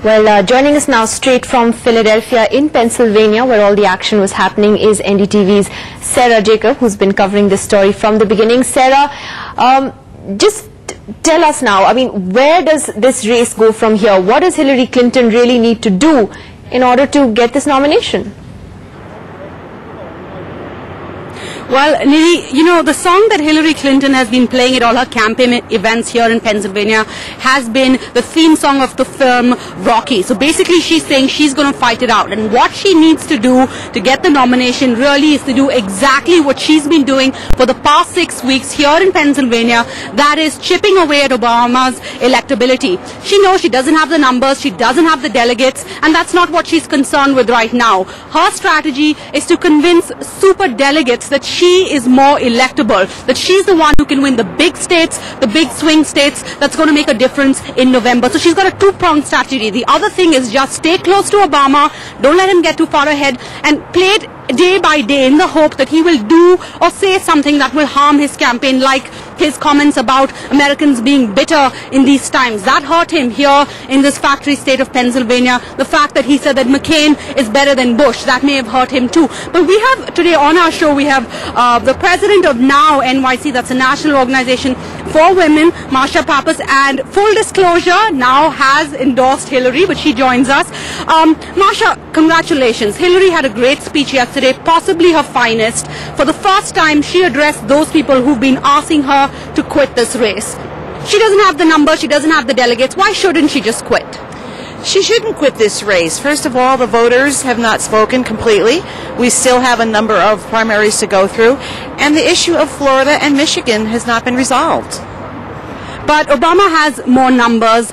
Well, joining us now straight from Philadelphia in Pennsylvania, where all the action was happening, is NDTV's Sarah Jacob, who's been covering this story from the beginning. Sarah, just tell us now, I mean, where does this race go from here? What does Hillary Clinton really need to do in order to get this nomination? Well, Nidhi, you know, the song that Hillary Clinton has been playing at all her campaign events here in Pennsylvania has been the theme song of the film Rocky. So basically she's saying she's going to fight it out. And what she needs to do to get the nomination really is to do exactly what she's been doing for the past 6 weeks here in Pennsylvania. That is chipping away at Obama's electability. She knows she doesn't have the numbers, she doesn't have the delegates, and that's not what she's concerned with right now. Her strategy is to convince super delegates that she is more electable, that she's the one who can win the big states, the big swing states, that's going to make a difference in November. So she's got a two-pronged strategy. The other thing is just stay close to Obama, don't let him get too far ahead, and play it day by day in the hope that he will do or say something that will harm his campaign, like his comments about Americans being bitter in these times. That hurt him here in this factory state of Pennsylvania. The fact that he said that McCain is better than Bush, that may have hurt him too. But we have today on our show, we have the president of NOW NYC, that's a national organization for women, Marsha Pappas, and full disclosure, NOW has endorsed Hillary, but she joins us. Marsha, congratulations. Hillary had a great speech yesterday, possibly her finest. For the first time, she addressed those people who've been asking her to quit this race. She doesn't have the numbers, she doesn't have the delegates. Why shouldn't she just quit? She shouldn't quit this race. First of all, the voters have not spoken completely. We still have a number of primaries to go through. And the issue of Florida and Michigan has not been resolved. But Obama has more numbers.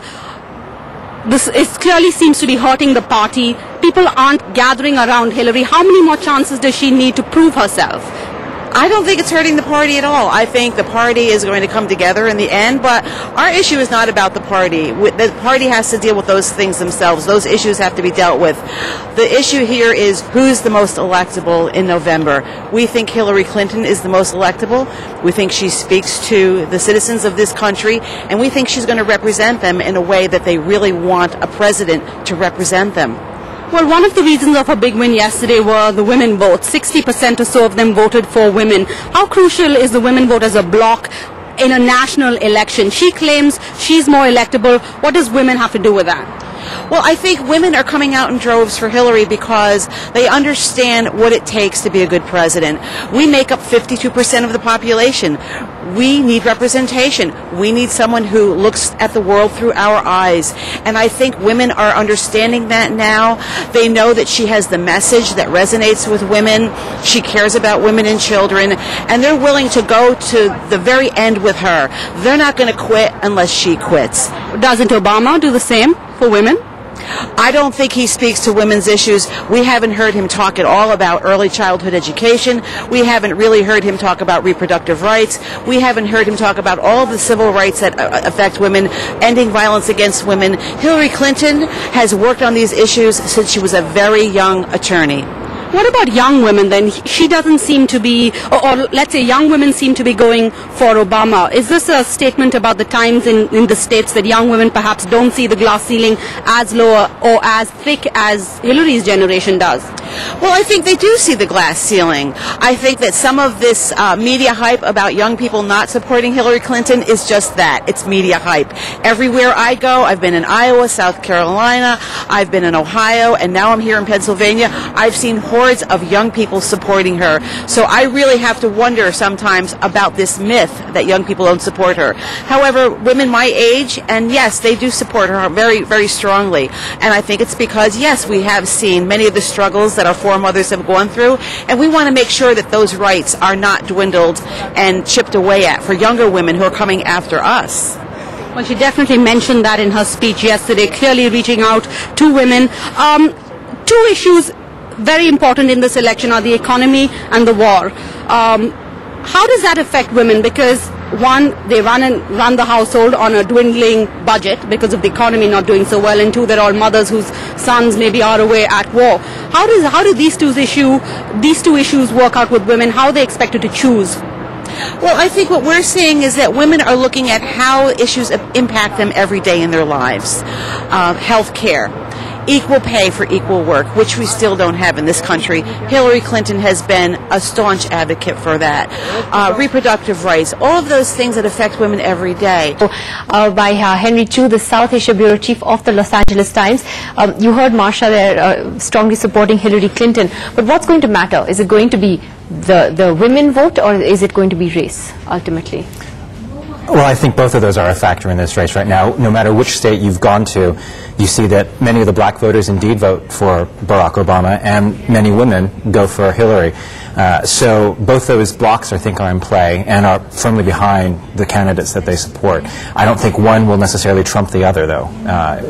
This clearly seems to be hurting the party. People aren't gathering around Hillary. How many more chances does she need to prove herself? I don't think it's hurting the party at all. I think the party is going to come together in the end, but our issue is not about the party. The party has to deal with those things themselves. Those issues have to be dealt with. The issue here is who's the most electable in November. We think Hillary Clinton is the most electable. We think she speaks to the citizens of this country, and we think she's going to represent them in a way that they really want a president to represent them. Well, one of the reasons of her big win yesterday were the women vote. 60% or so of them voted for women. How crucial is the women vote as a bloc in a national election? She claims she's more electable. What does women have to do with that? Well, I think women are coming out in droves for Hillary because they understand what it takes to be a good president. We make up 52% of the population. We need representation. We need someone who looks at the world through our eyes. And I think women are understanding that now. They know that she has the message that resonates with women. She cares about women and children. And they're willing to go to the very end with her. They're not going to quit unless she quits. Doesn't Obama do the same for women? I don't think he speaks to women's issues. We haven't heard him talk at all about early childhood education. We haven't really heard him talk about reproductive rights. We haven't heard him talk about all the civil rights that affect women, ending violence against women. Hillary Clinton has worked on these issues since she was a very young attorney. What about young women then? She doesn't seem to be, or let's say young women seem to be going for Obama. Is this a statement about the times in the states that young women perhaps don't see the glass ceiling as low or as thick as Hillary's generation does? Well, I think they do see the glass ceiling. I think that some of this media hype about young people not supporting Hillary Clinton is just that. It's media hype. Everywhere I go, I've been in Iowa, South Carolina, I've been in Ohio, and now I'm here in Pennsylvania. I've seen hordes of young people supporting her. So I really have to wonder sometimes about this myth that young people don't support her. However, women my age, and yes, they do support her very, very strongly. And I think it's because, yes, we have seen many of the struggles that our foremothers have gone through, and we want to make sure that those rights are not dwindled and chipped away at for younger women who are coming after us. Well, she definitely mentioned that in her speech yesterday, clearly reaching out to women. Two issues very important in this election are the economy and the war. How does that affect women? Because one, they run the household on a dwindling budget because of the economy not doing so well, and two, they're all mothers whose sons maybe are away at war. How do these two issues work out with women? How are they expected to choose? Well, I think what we're seeing is that women are looking at how issues impact them every day in their lives. Health care, equal pay for equal work, which we still don't have in this country. Hillary Clinton has been a staunch advocate for that. Reproductive rights, all of those things that affect women every day. By Henry Chu, the South Asia Bureau Chief of the Los Angeles Times. You heard Marsha there strongly supporting Hillary Clinton. But what's going to matter? Is it going to be the women vote, or is it going to be race, ultimately? Well, I think both of those are a factor in this race right now. No matter which state you've gone to, you see that many of the black voters indeed vote for Barack Obama, and many women go for Hillary. So both those blocks, I think, are in play and are firmly behind the candidates that they support. I don't think one will necessarily trump the other, though,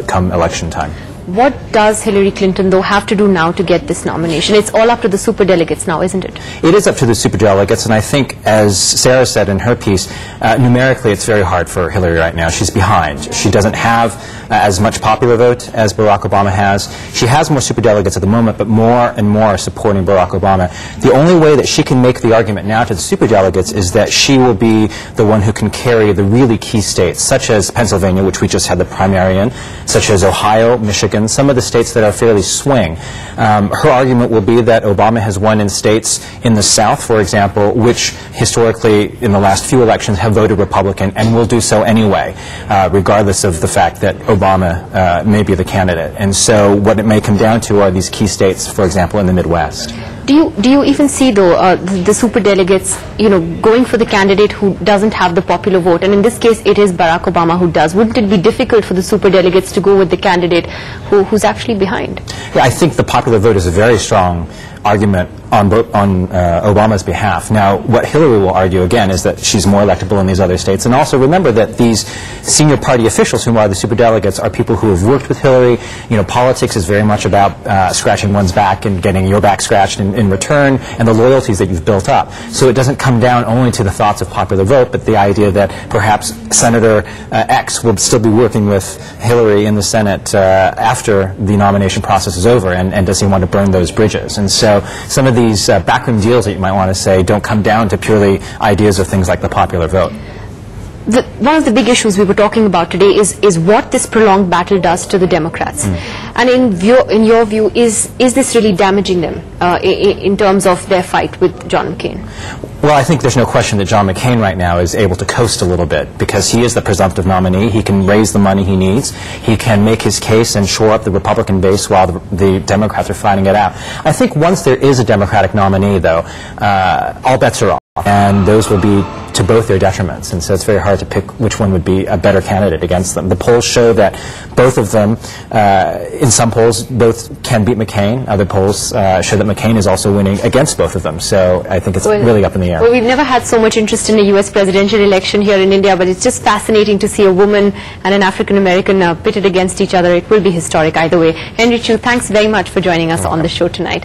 come election time. What does Hillary Clinton, though, have to do now to get this nomination? It's all up to the superdelegates now, isn't it? It is up to the superdelegates, and I think, as Sarah said in her piece, numerically it's very hard for Hillary right now. She's behind. She doesn't have as much popular vote as Barack Obama has. She has more superdelegates at the moment, but more and more are supporting Barack Obama. The only way that she can make the argument now to the superdelegates is that she will be the one who can carry the really key states, such as Pennsylvania, which we just had the primary in, such as Ohio, Michigan, some of the states that are fairly swing. Her argument will be that Obama has won in states in the South, for example, which historically in the last few elections have voted Republican and will do so anyway, regardless of the fact that Obama may be the candidate. And so what it may come down to are these key states, for example, in the Midwest. Do you even see, though, the superdelegates, going for the candidate who doesn't have the popular vote? And in this case, it is Barack Obama who does. Wouldn't it be difficult for the superdelegates to go with the candidate who's actually behind? Yeah, I think the popular vote is a very strong argument on Obama's behalf. Now, what Hillary will argue, again, is that she's more electable in these other states. And also remember that these senior party officials who are the superdelegates are people who have worked with Hillary. Politics is very much about scratching one's back and getting your back scratched in return, and the loyalties that you've built up. So it doesn't come down only to the thoughts of popular vote, but the idea that perhaps Senator X will still be working with Hillary in the Senate after the nomination process is over, and does he want to burn those bridges? And so some of these backroom deals that you might want to say don't come down to purely ideas of things like the popular vote. One of the big issues we were talking about today is what this prolonged battle does to the Democrats. And in your view, is this really damaging them in terms of their fight with John McCain? Well, I think there's no question that John McCain right now is able to coast a little bit because he is the presumptive nominee. He can raise the money he needs. He can make his case and shore up the Republican base while the Democrats are fighting it out. I think once there is a Democratic nominee, though, all bets are off. And those will be to both their detriments, and so it's very hard to pick which one would be a better candidate against them. The polls show that both of them, in some polls, both can beat McCain. Other polls show that McCain is also winning against both of them, so I think it's really up in the air. Well, we've never had so much interest in a U.S. presidential election here in India, but it's just fascinating to see a woman and an African-American pitted against each other. It will be historic either way. Henry Chu, thanks very much for joining us on the show tonight.